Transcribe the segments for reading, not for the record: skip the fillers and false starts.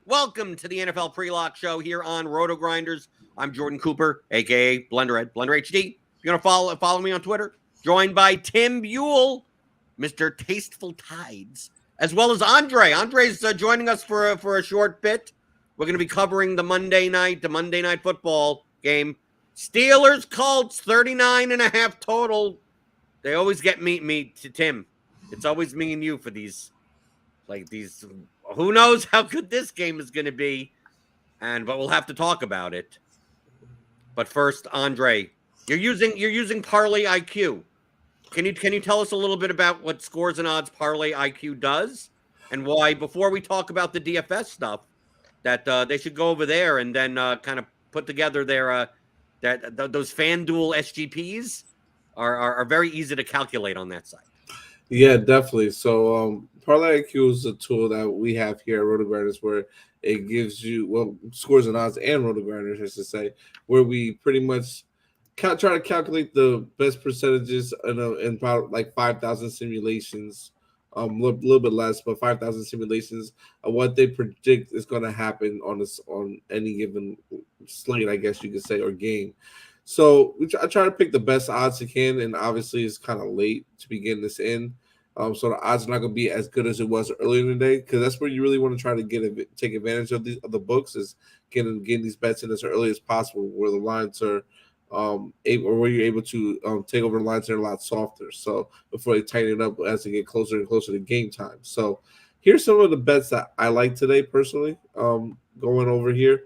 Welcome to the NFL Pre-Lock Show here on RotoGrinders. I'm Jordan Cooper, a.k.a. Blenderhd, Blender HD. If you're going to follow me on Twitter, joined by Tim Buell, Mr. TastefulTides, as well as Andre. Andre's joining us for a short bit. We're going to be covering the Monday night football game. Steelers, Colts, 39.5 total. They always get me to Tim. It's always me and you for these. Who knows how good this game is going to be, but we'll have to talk about it. But first, Andre, you're using Parlay IQ. Can you tell us a little bit about what Scores and Odds Parlay IQ does, and why, before we talk about the DFS stuff, that they should go over there and then kind of put together their those FanDuel SGPs are very easy to calculate on that side. Yeah, definitely. So Parlay IQ is a tool that we have here at RotoGrinders where it gives you, Scores and Odds and RotoGrinders, I should say, where we pretty much try to calculate the best percentages in about like 5,000 simulations, a little bit less, but 5,000 simulations of what they predict is going to happen on any given slate, I guess you could say, or game. So I try to pick the best odds you can, and obviously it's kind of late to begin this in. So the odds are not going to be as good as it was earlier in the day, because that's where you really want to try to take advantage of the books, is getting these bets in as early as possible, where the lines are where you're able to take over the lines that are a lot softer. So before they tighten it up as they get closer and closer to game time. So here's some of the bets that I like today personally. Going over here.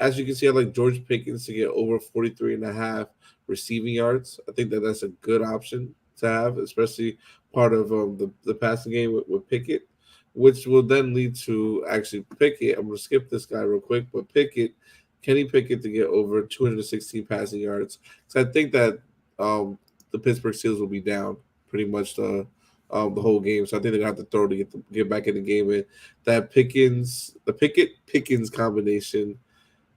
As you can see, I like George Pickens to get over 43.5 receiving yards. I think that's a good option to have, especially part of the passing game with Pickett, which will then lead to actually Pickett. I'm going to skip this guy real quick, but Kenny Pickett to get over 216 passing yards. So I think that the Pittsburgh Steelers will be down pretty much the whole game. So I think they're going to have to throw to get back in the game. And that Pickens combination,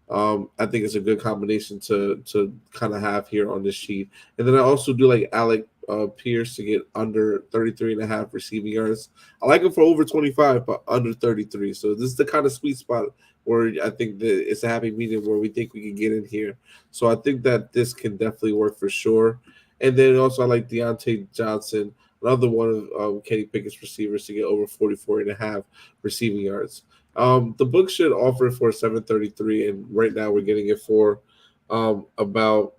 I think it's a good combination to kind of have here on this sheet. And then I also do like Alec Pierce to get under 33.5 receiving yards. I like him for over 25, but under 33. So this is the kind of sweet spot where I think that it's a happy medium where we think we can get in here. So I think that this can definitely work for sure. And then also I like Deontay Johnson, another one of Kenny Pickett's receivers, to get over 44.5 receiving yards. The book should offer for 733, and right now we're getting it for about.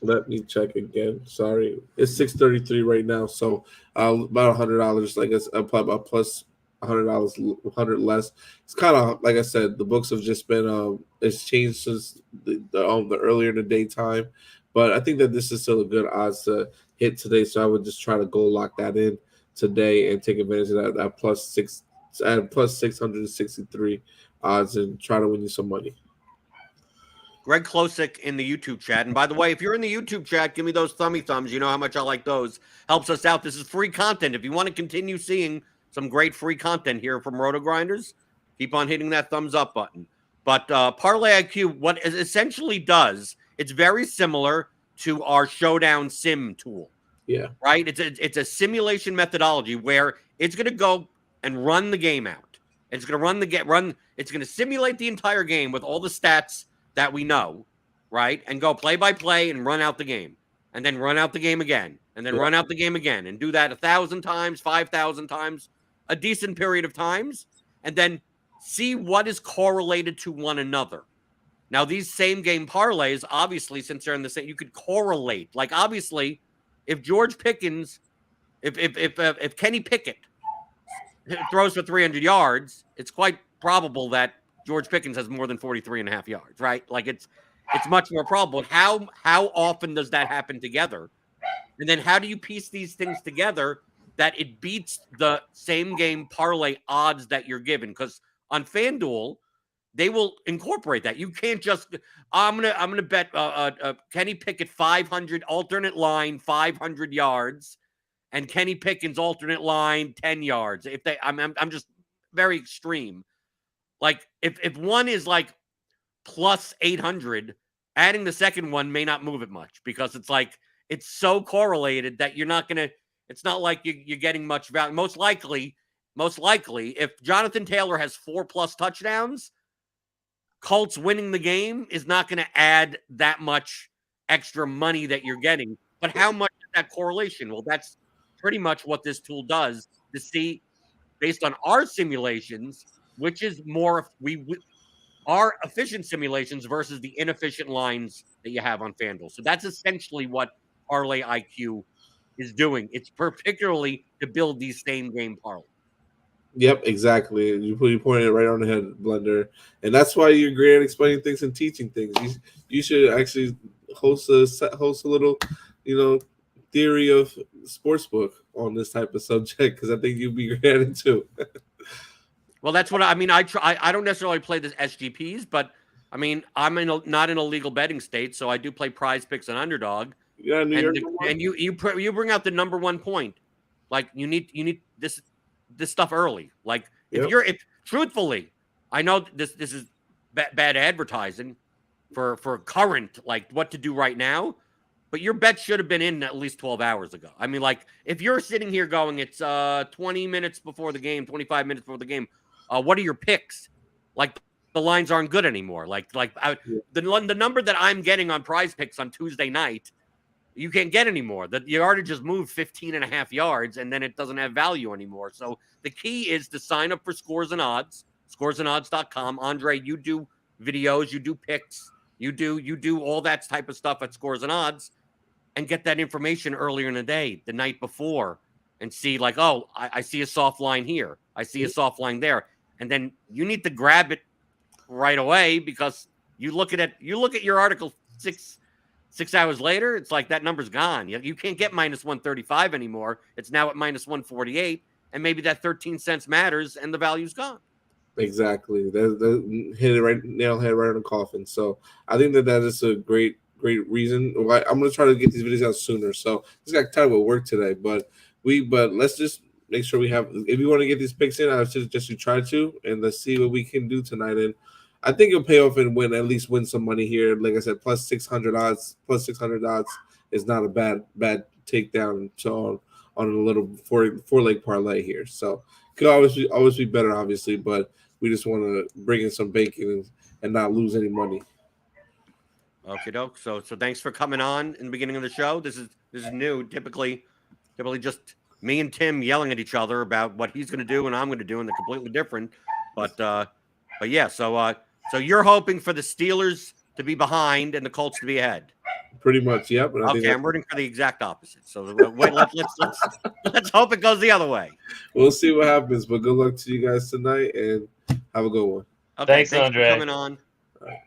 Let me check again. Sorry, it's 633 right now. So about $100. Like I about plus $100, $100 less. It's kind of like I said. The books have just been it's changed since the earlier in the daytime, but I think that this is still a good odds to hit today. So I would just try to go lock that in today and take advantage of that plus 663 odds and try to win you some money. Greg Klosick in the YouTube chat. And by the way, if you're in the YouTube chat, give me those thumbs. You know how much I like those. Helps us out. This is free content. If you want to continue seeing some great free content here from RotoGrinders, keep on hitting that thumbs up button. But Parlay IQ, what it essentially does, it's very similar to our Showdown sim tool. Yeah. Right? It's a simulation methodology where it's going to go and run the game out. It's going to it's going to simulate the entire game with all the stats that we know, right? And go play by play and run out the game. And then run out the game again. And then run out the game again. And do that 1,000 times, 5,000 times, a decent period of times. And then see what is correlated to one another. Now, these same game parlays, obviously, since they're in the same, you could correlate. Like, obviously, if George Pickens, if Kenny Pickett throws for 300 yards, it's quite probable that George Pickens has more than 43.5 yards, right? Like it's much more probable. How often does that happen together? And then how do you piece these things together that it beats the same game parlay odds that you're given? Because on FanDuel, they will incorporate that. You can't just I'm gonna bet Kenny Pickett 500 alternate line 500 yards, and Kenny Pickens alternate line 10 yards. If I'm just very extreme. Like, if one is like plus 800, adding the second one may not move it much, because it's like, it's so correlated that you're not going to, it's not like you're getting much value. Most likely, most likely, if Jonathan Taylor has 4+ touchdowns, Colts winning the game is not going to add that much extra money that you're getting. But how much is that correlation? Well, that's pretty much what this tool does to see, based on our simulations, which is more our efficient simulations versus the inefficient lines that you have on FanDuel. So that's essentially what Parlay IQ is doing. It's particularly to build these same game parlays. Yep, exactly. You pointed it right on the head, Blender, and that's why you're great at explaining things and teaching things. You should actually host a little, theory of sportsbook on this type of subject, because I think you'd be great at it too. Well, that's what I mean. I don't necessarily play the SGPs, but I mean, I'm not in a legal betting state, so I do play Prize Picks and Underdog. Yeah, and you bring out the number one point. Like you need this stuff early. Like if truthfully, I know this is bad advertising for current, like what to do right now, but your bet should have been in at least 12 hours ago. I mean, like if you're sitting here going, it's 20 minutes before the game, 25 minutes before the game, what are your picks? Like the lines aren't good anymore. The number that I'm getting on Prize Picks on Tuesday night, you can't get anymore. That you already just moved 15.5 yards, and then it doesn't have value anymore. So the key is to sign up for Scores and Odds, scoresandodds.com. Andre, you do videos, you do picks, you do all that type of stuff at Scores and Odds, and get that information earlier in the day, the night before, and see like, oh, I see a soft line here, I see a soft line there, and then you need to grab it right away, because you look at your article 6 hours later, it's like that number's gone. You can't get minus 135 anymore. It's now at minus 148, and maybe that 13 cents matters, and the value's gone. Exactly. That hit it right, nail head right on the coffin. So I think that is a great reason why I'm going to try to get these videos out sooner. So this got time with work today, but let's just make sure we have. If you want to get these picks in, I suggest you try to, and let's see what we can do tonight. And I think you'll pay off and at least win some money here. Like I said, plus 600 odds is not a bad takedown. So on a little four leg parlay here. So could always be better, obviously, but we just want to bring in some bacon and not lose any money. Okay, doke. So thanks for coming on in the beginning of the show. This is new. Typically just me and Tim yelling at each other about what he's going to do and I'm going to do, and they're completely different. But yeah. So you're hoping for the Steelers to be behind and the Colts to be ahead. Pretty much, yep. Okay, I'm rooting for the exact opposite. So wait, let's hope it goes the other way. We'll see what happens, but good luck to you guys tonight, and have a good one. Okay, thanks Andre, for coming on. Right.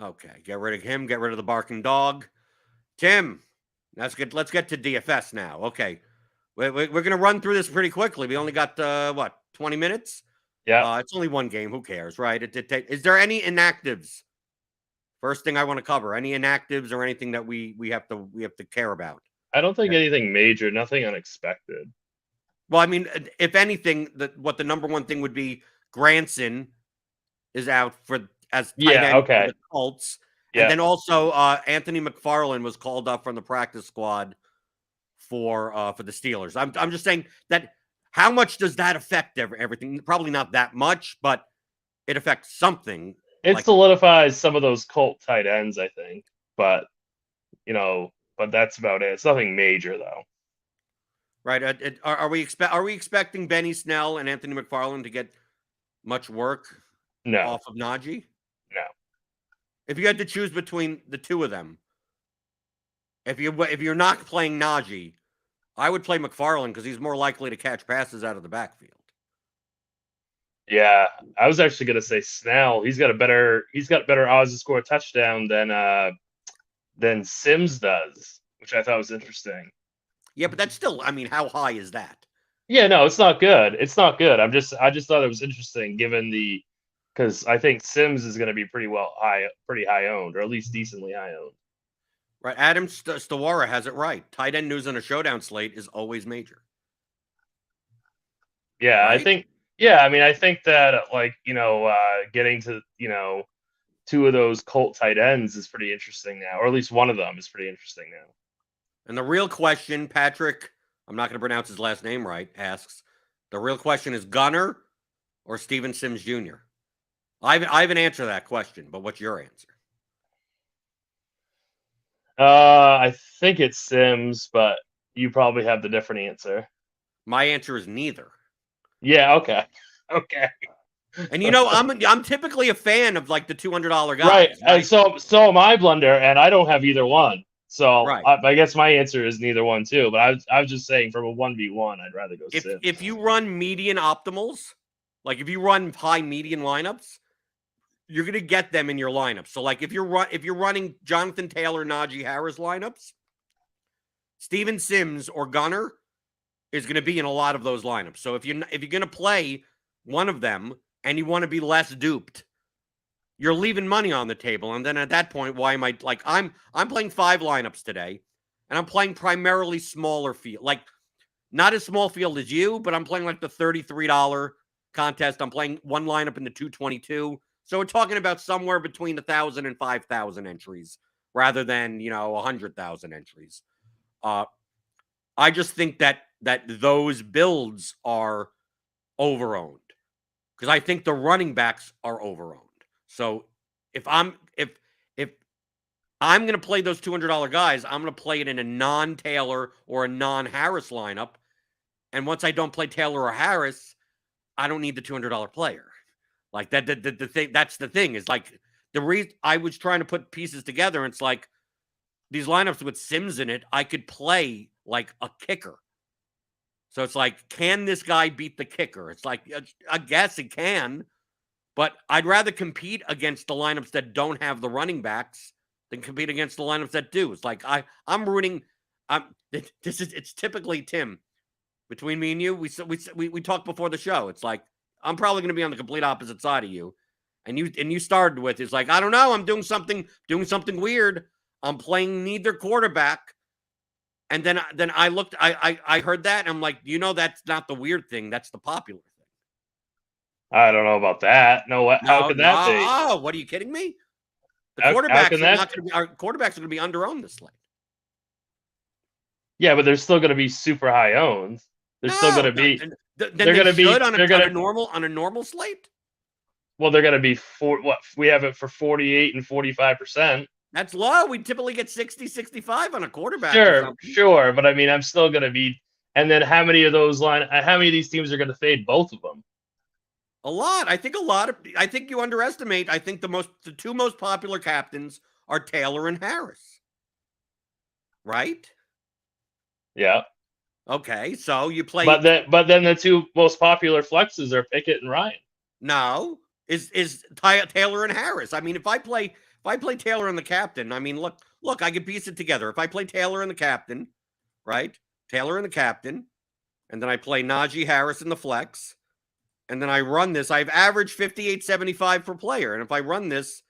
Okay, get rid of him. Get rid of the barking dog. Tim, that's good. Let's get to DFS now. Okay, we're going to run through this pretty quickly. We only got 20 minutes. Yeah, it's only one game. Who cares, right? Is there any inactives? First thing I want to cover, any inactives or anything that we have to care about? I don't think anything major, nothing unexpected. Well, I mean, if anything, what the number one thing would be, Granson is out as tight end for the Colts. Yeah. And then also Anthony McFarland was called up from the practice squad for the Steelers. I'm just saying that how much does that affect everything? Probably not that much, but it affects something. It solidifies some of those Colt tight ends, I think. But, but that's about it. It's nothing major, though. Right. Are we expecting Benny Snell and Anthony McFarland to get much work off of Najee? No. If you had to choose between the two of them, if you're not playing Najee, I would play McFarland because he's more likely to catch passes out of the backfield. Yeah, I was actually going to say Snell. He's got better odds to score a touchdown than Sims does, which I thought was interesting. Yeah, but that's still, I mean, how high is that? Yeah, no, it's not good. It's not good. I just thought it was interesting because I think Sims is going to be pretty high owned, or at least decently high owned. Right. Adam Stawara has it right. Tight end news on a showdown slate is always major. Yeah, right? I think that getting to, two of those Colt tight ends is pretty interesting now, or at least one of them is pretty interesting now. And the real question, Patrick, I'm not going to pronounce his last name right, asks, the real question is Gunner or Steven Sims Jr.? I haven't answered that question, but what's your answer? I think it's Sims, but you probably have the different answer. My answer is neither. Yeah, okay. Okay. And I'm typically a fan of like the $200 guys. Right. And so am I, Blender, and I don't have either one. So Right. I guess my answer is neither one too. But I was just saying from a 1v1, I'd rather go Sims. If you run median optimals, like if you run high median lineups, you're gonna get them in your lineup. So like if you're running Jonathan Taylor, Najee Harris lineups, Steven Sims or Gunner is gonna be in a lot of those lineups. So if you're gonna play one of them and you want to be less duped, you're leaving money on the table. And then at that point, why am I like I'm playing 5 lineups today, and I'm playing primarily smaller field, like not as small field as you, but I'm playing like the $33 contest. I'm playing one lineup in the 222. So we're talking about somewhere between 1,000 and 5,000 entries rather than 100,000 entries. I just think that those builds are overowned because I think the running backs are overowned. So if I'm going to play those $200 guys, I'm going to play it in a non-Taylor or a non-Harris lineup. And once I don't play Taylor or Harris, I don't need the $200 player. Like that. The thing, that's the thing, is like the reason I was trying to put pieces together. And it's like these lineups with Sims in it, I could play like a kicker. So it's like, can this guy beat the kicker? It's like, I guess it can, but I'd rather compete against the lineups that don't have the running backs than compete against the lineups that do. It's like I'm rooting. It's typically, Tim, between me and you. We talked before the show. It's like I'm probably going to be on the complete opposite side of you, and you started with, it's like, I don't know, I'm doing something weird. I'm playing neither quarterback. And then I looked, I heard that, and I'm like, that's not the weird thing. That's the popular thing. I don't know about that. No, how could that be? Oh, what are you kidding me? The quarterbacks are not going to be. Our quarterbacks are going to be under-owned this slate. Yeah, but they're still going to be super high owned. They're still going to be. They're going to be on a normal slate. Well, they're going to be we have it for 48 and 45%. That's low. We typically get 60, 65 on a quarterback. Sure. But I mean, I'm still going to be. And then how many of these teams are going to fade both of them? A lot. I think you underestimate. I think the 2 most popular captains are Taylor and Harris. Right? Yeah. Okay. So you play. But then the 2 most popular flexes are Pickett and Ryan. No. Is Taylor and Harris. I mean, if I play Taylor and the captain, I mean, look, I can piece it together. If I play Taylor and the captain, right? Taylor and the captain, and then I play Najee Harris in the flex, and then I run this, I've averaged 58.75 per player. And if I run this,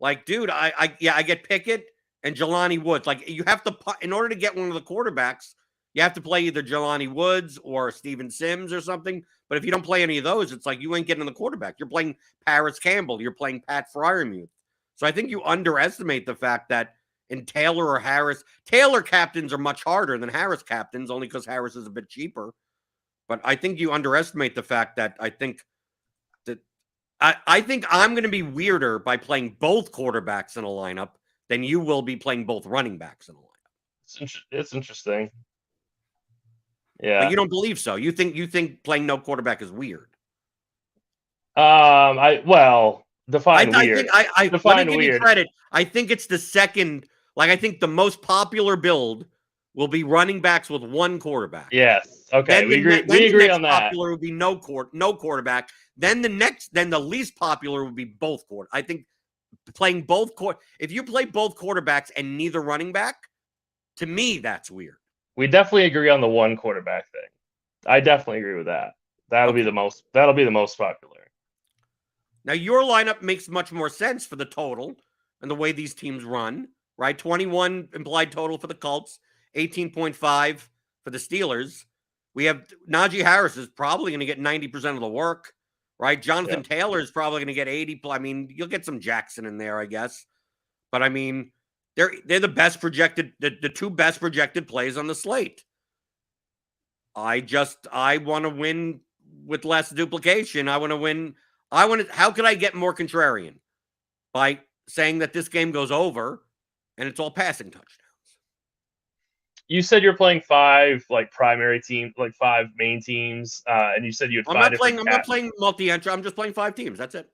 like, dude, I get Pickett and Jelani Woods. Like, you have to, in order to get one of the quarterbacks, you have to play either Jelani Woods or Steven Sims or something. But if you don't play any of those, it's like you ain't getting the quarterback. You're playing Paris Campbell. You're playing Pat Freiermuth. So I think you underestimate the fact that in Taylor or Harris, Taylor captains are much harder than Harris captains, only because Harris is a bit cheaper. But I think you underestimate the fact that I think I'm going to be weirder by playing both quarterbacks in a lineup than you will be playing both running backs in a lineup. It's interesting. Yeah. But you don't believe so. You think playing no quarterback is weird. Define weird. Let me give you credit. I think it's the second. Like, I think the most popular build will be running backs with one quarterback. Yes. Okay. We agree on that. Popular would be no quarterback. Then the least popular would be both quarter. I think playing both if you play both quarterbacks and neither running back, to me that's weird. We definitely agree on the one quarterback thing. I definitely agree with that. That'll be the most popular. Now, your lineup makes much more sense for the total and the way these teams run, right? 21 implied total for the Colts, 18.5 for the Steelers. We have Najee Harris is probably going to get 90% of the work, right? Jonathan Taylor is probably going to get 80. I mean, you'll get some Jackson in there, I guess. But I mean, they're the best projected, the 2 best projected plays on the slate. I want to win with less duplication. I want to win. How could I get more contrarian? By saying that this game goes over and it's all passing touchdowns. You said you're playing 5 like primary teams, like 5 main teams, and you said you had 5 different. I'm not playing multi-entry. I'm just playing 5 teams. That's it.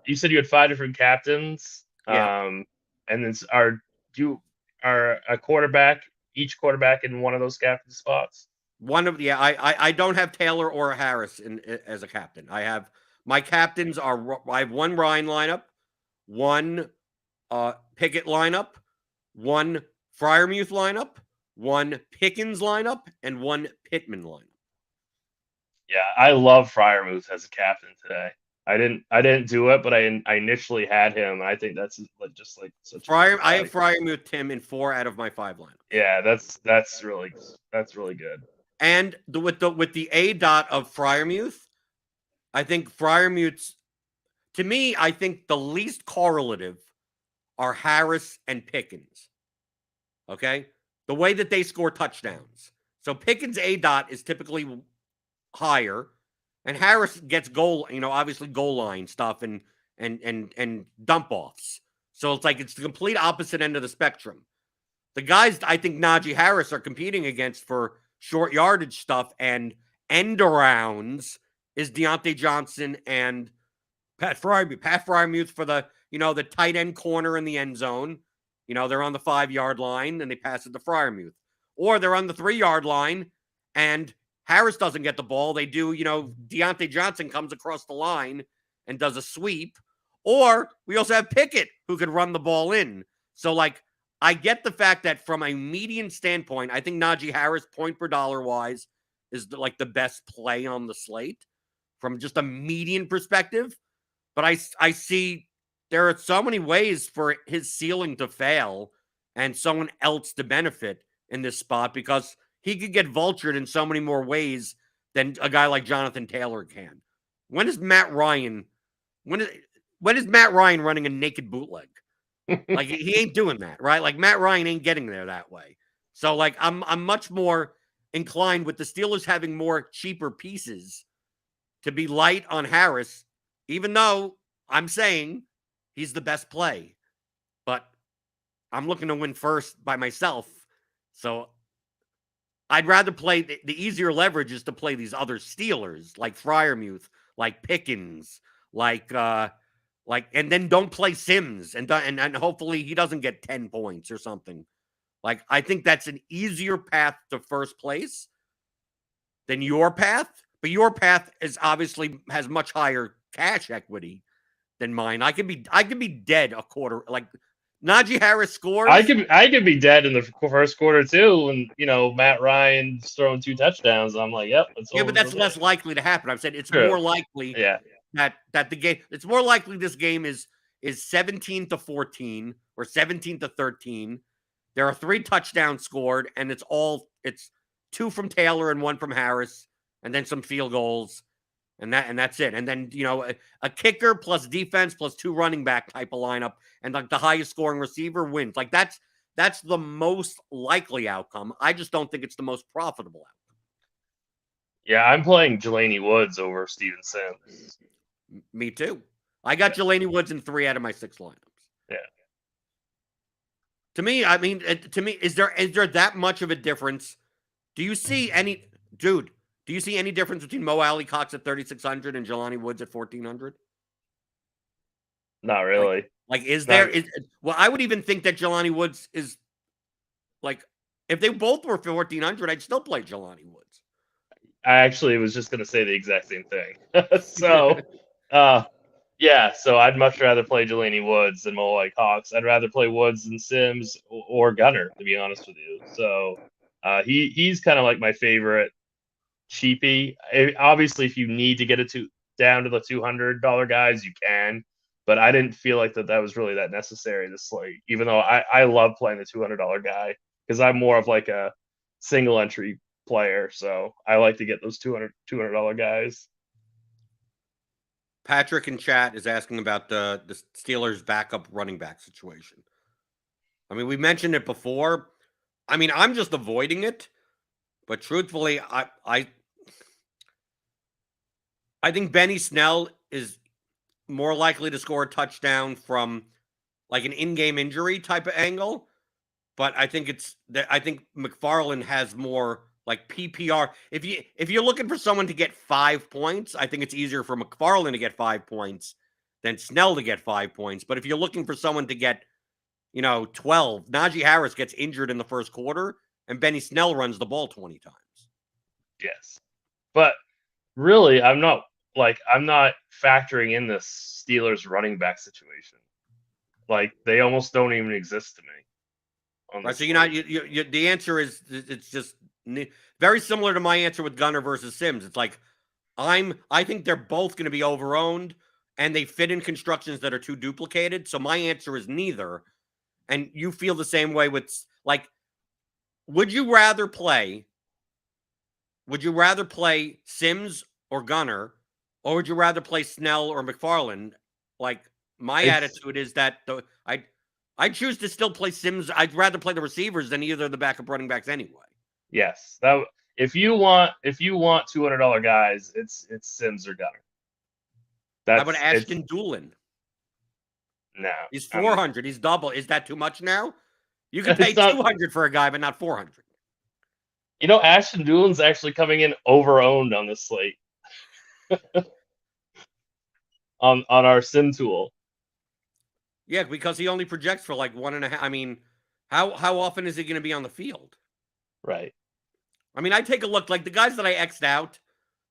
You said you had 5 different captains. Yeah. And then are a quarterback, each quarterback in one of those captain spots? I don't have Taylor or Harris as a captain. I have my captains are I have one Ryan lineup, one Pickett lineup, one Freiermuth lineup, one Pickens lineup, and one Pittman lineup. Yeah, I love Freiermuth as a captain today. I didn't do it, but I initially had him, and I think that's just like such. I have Freiermuth Tim in 4 out of my 5 lineups. Yeah, that's really good. And with the A dot of Freiermuth, I think Freiermuth's, to me, I think the least correlative are Harris and Pickens. Okay? The way that they score touchdowns. So Pickens' A dot is typically higher, and Harris gets obviously goal line stuff and dump offs. So it's like it's the complete opposite end of the spectrum. The guys I think Najee Harris are competing against for short yardage stuff and end arounds is Deontay Johnson and Pat Freiermuth. Pat Freiermuth for the tight end corner in the end zone. They're on the 5-yard line and they pass it to Freiermuth. Or they're on the 3-yard line and Harris doesn't get the ball. They do, Deontay Johnson comes across the line and does a sweep. Or we also have Pickett who could run the ball in. So, I get the fact that from a median standpoint, I think Najee Harris, point per dollar wise, is the best play on the slate from just a median perspective. But I see there are so many ways for his ceiling to fail and someone else to benefit in this spot because he could get vultured in so many more ways than a guy like Jonathan Taylor can. When is Matt Ryan running a naked bootleg? He ain't doing that, right? Matt Ryan ain't getting there that way. So I'm much more inclined with the Steelers having more cheaper pieces to be light on Harris, even though I'm saying he's the best play. But I'm looking to win first by myself. So I'd rather play the easier leverage is to play these other Steelers like Freiermuth, like Pickens, and then don't play Sims and hopefully he doesn't get 10 points or something. I think that's an easier path to first place than your path, but your path has much higher cash equity than mine. I could be dead a quarter. Najee Harris scores. I could be dead in the first quarter too, and Matt Ryan's throwing 2 touchdowns. I'm like, yep. But that's less likely to happen. I've said it's more likely. Yeah. That the game, it's more likely this game is 17-14 or 17-13. There are 3 touchdowns scored, and it's 2 from Taylor and 1 from Harris, and then some field goals, and that's it. And then a kicker plus defense plus 2 running back type of lineup, and the highest scoring receiver wins. That's the most likely outcome. I just don't think it's the most profitable outcome. Yeah, I'm playing Jelani Woods over Steven Sims. Me too. I got Jelani Woods in 3 out of my 6 lineups. Yeah. To me, is there that much of a difference? Do you see any difference between Mo Alley Cox at 3,600 and Jelani Woods at 1,400? Not really. Well, I would even think that Jelani Woods is if they both were 1,400, I'd still play Jelani Woods. I actually was just going to say the exact same thing. So, so I'd much rather play Jelani Woods than Mo Alley Cox. I'd rather play Woods than Sims or Gunner, to be honest with you. So, he's kind of like my favorite cheapie. Obviously, if you need to get it down to the $200 guys, you can. But I didn't feel like that was really that necessary this slate, even though I love playing the $200 guy because I'm more of a single entry player. So I like to get those $200 guys. Patrick in chat is asking about the Steelers' backup running back situation. I mean, we mentioned it before. I mean, I'm just avoiding it. But truthfully, I think Benny Snell is more likely to score a touchdown from like an in-game injury type of angle. But I think McFarland has more like PPR. If you're looking for someone to get 5 points, I think it's easier for McFarland to get 5 points than Snell to get 5 points. But if you're looking for someone to get, 12, Najee Harris gets injured in the first quarter, and Benny Snell runs the ball 20 times. Yes, but really, I'm not factoring in this Steelers running back situation. Like, they almost don't even exist to me. Right, so the answer is it's just very similar to my answer with Gunner versus Sims. It's like I think they're both going to be overowned, and they fit in constructions that are too duplicated. So my answer is neither. And you feel the same way with, like, would you rather play Sims or Gunner, or would you rather play Snell or McFarland? Like, my attitude is that I choose to still play Sims. I'd rather play the receivers than either of the backup running backs anyway. Yes, if you want $200 guys, it's Sims or Gunner. How about Ashton Doolin? No, he's 400. He's double. Is that too much now? You can pay 200 for a guy, but not 400. Ashton Doolin's actually coming in overowned on this slate. on our sim tool. Yeah, because he only projects for like 1.5. I mean, how often is he going to be on the field? Right. I mean, I take a look, like the guys that I X'd out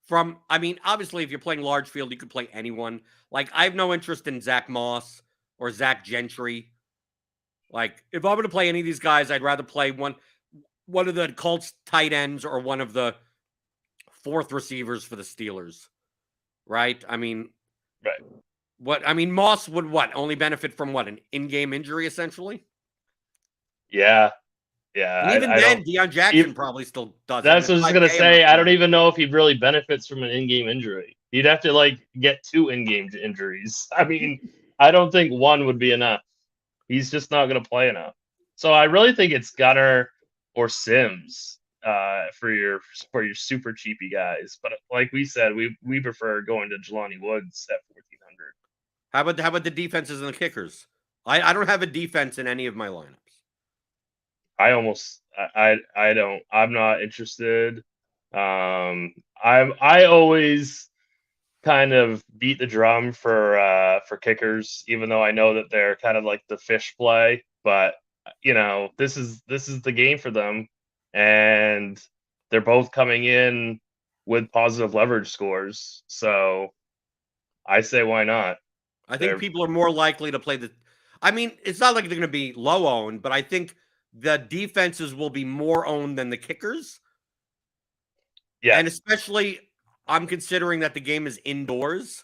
from, I mean, obviously if you're playing large field, you could play anyone. Like, I have no interest in Zach Moss or Zach Gentry. Like, if I'm going to play any of these guys, I'd rather play one of the Colts tight ends or one of the fourth receivers for the Steelers. Right? I mean, right. Moss would only benefit from an in-game injury, essentially? Yeah. Yeah. And even then, Deion Jackson probably still does. That's what I was going to say. I don't even know if he really benefits from an in-game injury. He'd have to, get 2 in-game injuries. I mean, I don't think 1 would be enough. He's just not going to play enough. So I really think it's Gunner or Sims for your super cheapy guys. But like we said, we prefer going to Jelani Woods at 1,400. How about the defenses and the kickers? I don't have a defense in any of my lineups. I'm not interested. I always kind of beat the drum for kickers, even though I know that they're kind of like the fish play, but this is the game for them, and they're both coming in with positive leverage scores. So I say, why not? I think people are more likely to play it's not like they're going to be low owned, but I think the defenses will be more owned than the kickers. Yeah. And especially, I'm considering that the game is indoors,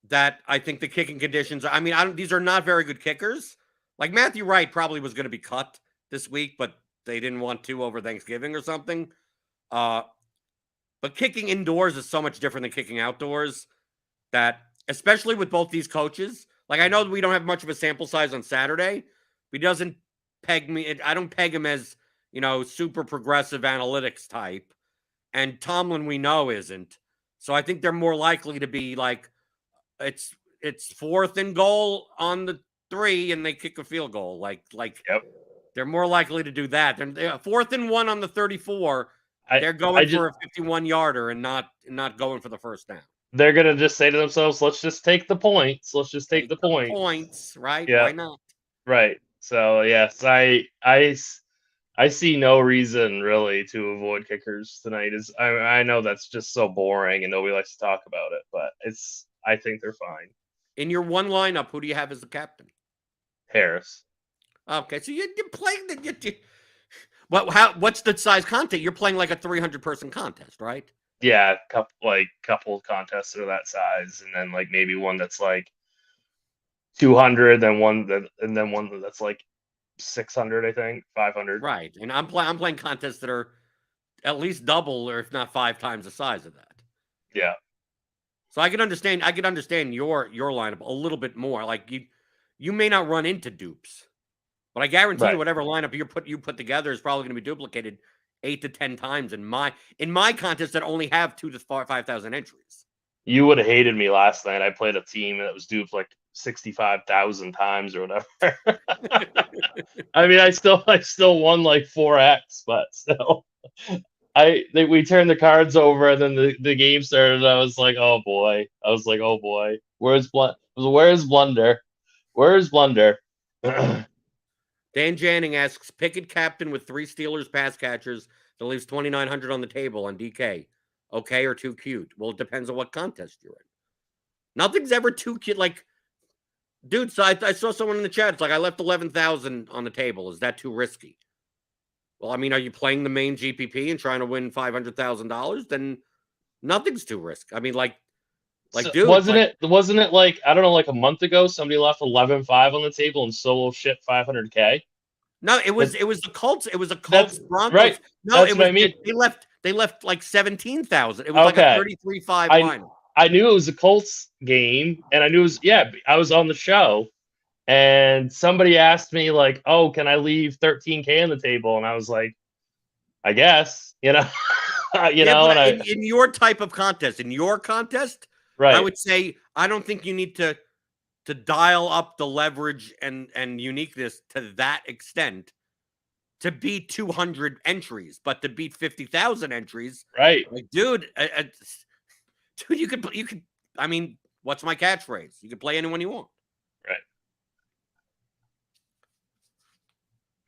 that I think the kicking conditions, these are not very good kickers. Like, Matthew Wright probably was going to be cut this week, but they didn't want to over Thanksgiving or something. But kicking indoors is so much different than kicking outdoors, that, especially with both these coaches, like, I know that we don't have much of a sample size on Saturday, but he doesn't peg me. I don't peg him as, super progressive analytics type. And Tomlin, we know, isn't. So I think they're more likely to be like, it's 4th and goal on the 3 and they kick a field goal. Yep. They're more likely to do that. They're 4th and 1 on the 34. They're going for a 51-yarder and not going for the first down. They're going to just say to themselves, let's just take the points. Let's just take the points. Points, right? Yeah. Why not? Right. So, yes, I see no reason really to avoid kickers tonight. I know that's just so boring and nobody likes to talk about it, but I think they're fine. In your one lineup, who do you have as the captain? Harris. Okay, so you're playing what's the size contest? You're playing like a 300-person contest, right? Yeah, couple contests are that size, and then maybe one that's 200, then one that's 600, I think 500. Right, and I'm playing contests that are at least double, or if not 5 times the size of that. Yeah. So I can understand your lineup a little bit more. Like, you may not run into dupes, but I guarantee you whatever lineup you put together is probably going to be duplicated. 8 to 10 times in my contest that only have 2 to 5,000 entries. You would have hated me last night. I played a team that was due for like 65,000 times or whatever. I mean, I still won like 4x, but still, we turned the cards over, and then the game started. And I was like, oh boy. Where's Blunder? Where's Blunder? Dan Janning asks, Pickett captain with 3 Steelers pass catchers that leaves 2,900 on the table on DK. Okay or too cute? Well, it depends on what contest you're in. Nothing's ever too cute. Like, dude, so I saw someone in the chat. It's like, I left 11,000 on the table. Is that too risky? Well, I mean, are you playing the main GPP and trying to win $500,000? Then nothing's too risky. I mean, So, dude, wasn't it like, I don't know, like a month ago, somebody left 11.5 on the table and solo shit 500K? No, it was the Colts. It was a Colts Broncos. Right. No, that's it was. What I mean. They left like 17,000. It was like a 33-5 line. I knew it was a Colts game, and I knew it was, I was on the show, and somebody asked me like, "Oh, can I leave 13K on the table?" And I was like, "I guess," you know. In your type of contest, right. I would say I don't think you need to dial up the leverage and uniqueness to that extent to beat 200 entries, but to beat 50,000 entries, right? Like, dude, dude, you could. I mean, what's my catchphrase? You can play anyone you want, right?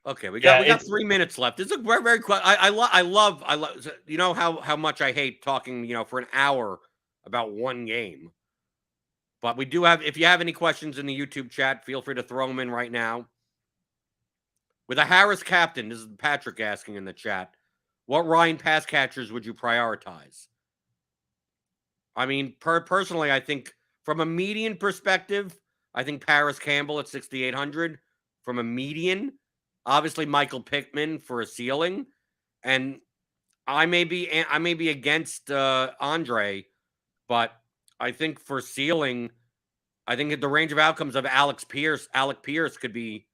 Okay, we got 3 minutes left. It's a very, very quick. I love. You know how much I hate talking, for an hour about one game. But we do have. If you have any questions in the YouTube chat, feel free to throw them in right now. With a Harris captain, this is Patrick asking in the chat, what Ryan pass catchers would you prioritize? I mean, personally, I think from a median perspective, I think Paris Campbell at 6,800 from a median. Obviously, Michael Pittman for a ceiling, and I may be against Andre, but I think for ceiling, I think the range of outcomes of Alec Pierce could be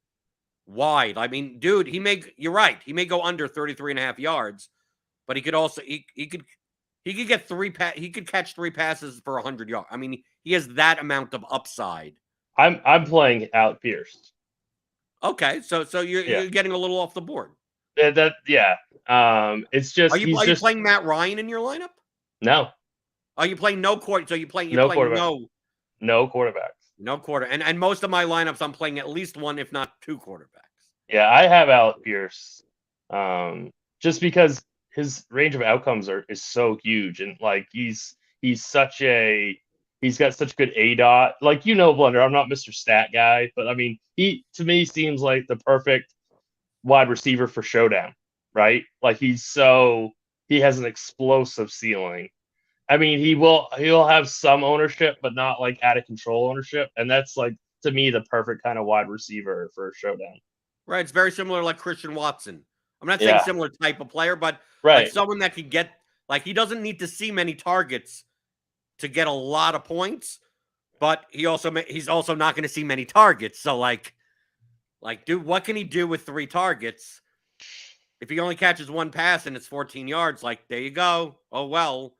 wide. I mean, dude, you're right. He may go under 33.5 yards, but he could also he could get he could catch 3 passes for 100 yards. I mean, he has that amount of upside. I'm playing Alec Pierce. Okay, so you're getting a little off the board. It's just, are you playing Matt Ryan in your lineup? No. Are you playing no quarter? So you're playing no quarterbacks. No quarter. And most of my lineups, I'm playing at least 1, if not 2 quarterbacks. Yeah, I have Alec Pierce, just because his range of outcomes is so huge, and like he's got such good ADOT. Like, Blender, I'm not Mr. Stat guy, but I mean, he to me seems like the perfect wide receiver for Showdown, right? Like he has an explosive ceiling. I mean, he'll have some ownership, but not like out of control ownership, and that's like, to me, the perfect kind of wide receiver for Showdown. Right, it's very similar like Christian Watson. I'm not saying similar type of player, but right. Like someone that could get, like, he doesn't need to see many targets to get a lot of points, but he's also not going to see many targets. So like, dude, what can he do with 3 targets? If he only catches 1 pass and it's 14 yards, like, there you go. Oh well.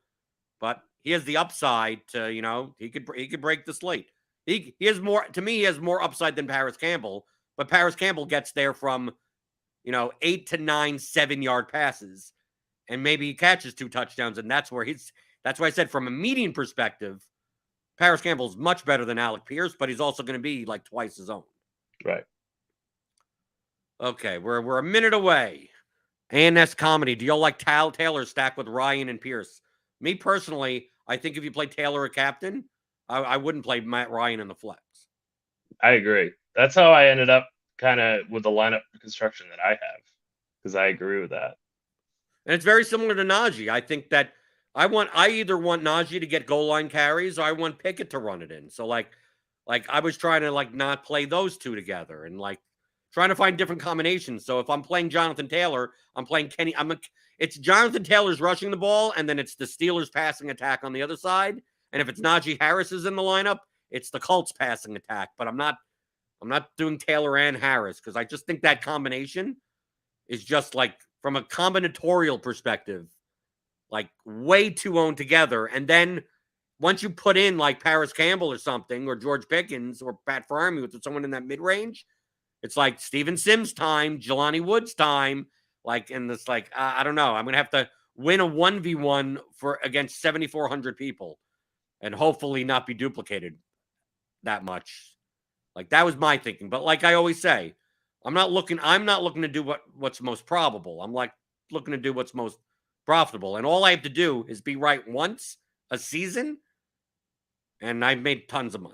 But he has the upside to, he could break the slate. He has more, to me, he has more upside than Paris Campbell, but Paris Campbell gets there from, 8 to 9 7-yard passes, and maybe he catches 2 touchdowns, and that's why I said from a median perspective, Paris Campbell is much better than Alec Pierce, but he's also going to be like twice his own. Right. Okay, we're a minute away. ANS Comedy, do y'all like Taylor stacked with Ryan and Pierce? Me personally, I think if you play Taylor a captain, I wouldn't play Matt Ryan in the flex. I agree. That's how I ended up kind of with the lineup construction that I have, because I agree with that. And it's very similar to Najee. I think that I either want Najee to get goal line carries, or I want Pickett to run it in. So like I was trying to like not play those two together, and like trying to find different combinations. So if I'm playing Jonathan Taylor, I'm playing Kenny. It's Jonathan Taylor's rushing the ball, and then it's the Steelers passing attack on the other side. And if it's Najee Harris is in the lineup, it's the Colts passing attack. But I'm not doing Taylor and Harris, because I just think that combination is just like from a combinatorial perspective, like way too owned together. And then once you put in like Paris Campbell or something, or George Pickens or Pat Freiermuth or someone in that mid-range, it's like Steven Sims time, Jelani Woods time. Like, and it's like, I don't know. I'm going to have to win a 1v1 against 7,400 people and hopefully not be duplicated that much. Like, that was my thinking. But like I always say, I'm not looking to do what's most probable. I'm like looking to do what's most profitable. And all I have to do is be right once a season, and I've made tons of money.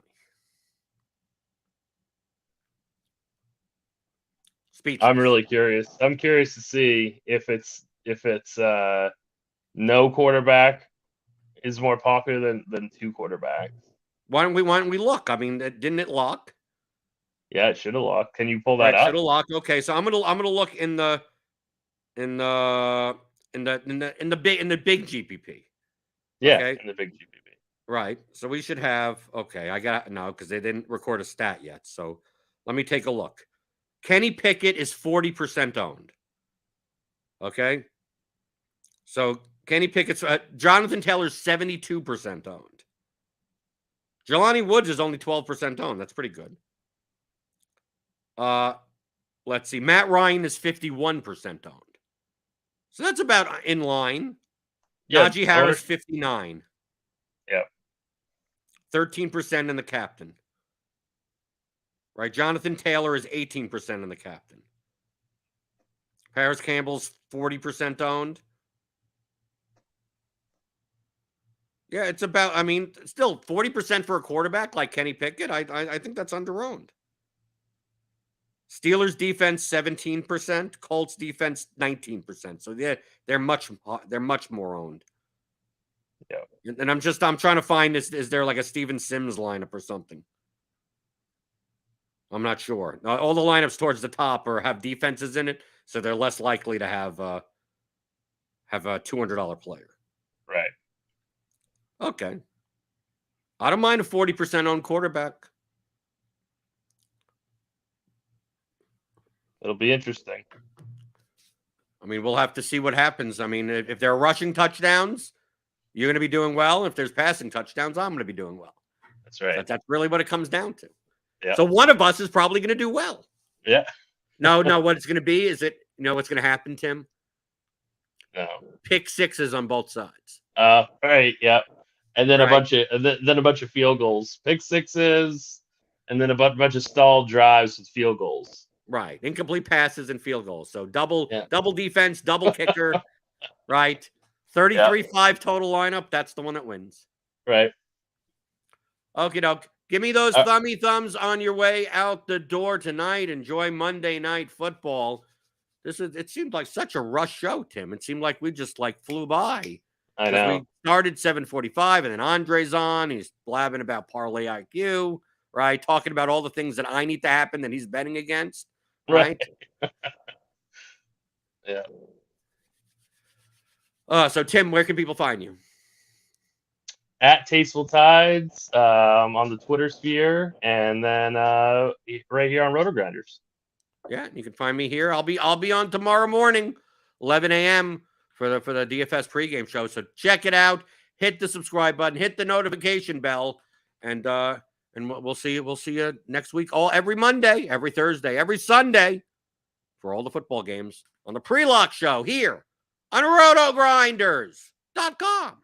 Speechless. I'm really curious. I'm curious to see if it's no quarterback is more popular than two quarterbacks. Why don't we look? I mean, didn't it lock? Yeah, it should have locked. Can you pull that up? Should have locked. Okay, so I'm gonna look in the big GPP. Yeah, okay? in the big GPP. Right. So we should have. Okay, I got no because they didn't record a stat yet. So let me take a look. Kenny Pickett is 40% owned. Okay. So Kenny Pickett's Jonathan Taylor's 72% owned. Jelani Woods is only 12% owned. That's pretty good. Let's see. Matt Ryan is 51% owned. So that's about in line. Yeah, Najee Harris, 59. Yeah. 13% in the captain. Right. Jonathan Taylor is 18% in the captain. Paris Campbell's 40% owned. Yeah, it's about, I mean, still 40% for a quarterback like Kenny Pickett. I think that's under-owned. Steelers defense 17%, Colts defense 19%. So they're much more owned. Yeah. And I'm trying to find is there like a Steven Sims lineup or something? I'm not sure. All the lineups towards the top have defenses in it, so they're less likely to have a $200 player. Right. Okay. I don't mind a 40% owned quarterback. It'll be interesting. I mean, we'll have to see what happens. I mean, if there are rushing touchdowns, you're going to be doing well. If there's passing touchdowns, I'm going to be doing well. That's right. That's really what it comes down to. Yeah. So one of us is probably going to do well. Yeah. No, what it's going to be is what's going to happen, Tim? No. Pick sixes on both sides. Right. Yeah. And then Right. a bunch of field goals, pick sixes, and then a bunch of stalled drives with field goals. Right. Incomplete passes and field goals. So double defense, double kicker, right? 33-5 total lineup. That's the one that wins. Right. Okie doke. Give me those thummy thumbs on your way out the door tonight. Enjoy Monday Night Football. It seemed like such a rush show, Tim. It seemed like we just flew by. I know. We started 7:45 and then Andre's on. He's blabbing about Parlay IQ, right? Talking about all the things that I need to happen that he's betting against, right? Yeah. So Tim, where can people find you? At TastefulTides on the Twitter sphere, and then right here on RotoGrinders. Yeah, you can find me here. I'll be on tomorrow morning, 11 a.m. for the DFS pregame show. So check it out. Hit the subscribe button. Hit the notification bell, and we'll see you. We'll see you next week. Every Monday, every Thursday, every Sunday for all the football games on the Pre-Lock Show here on RotoGrinders.com.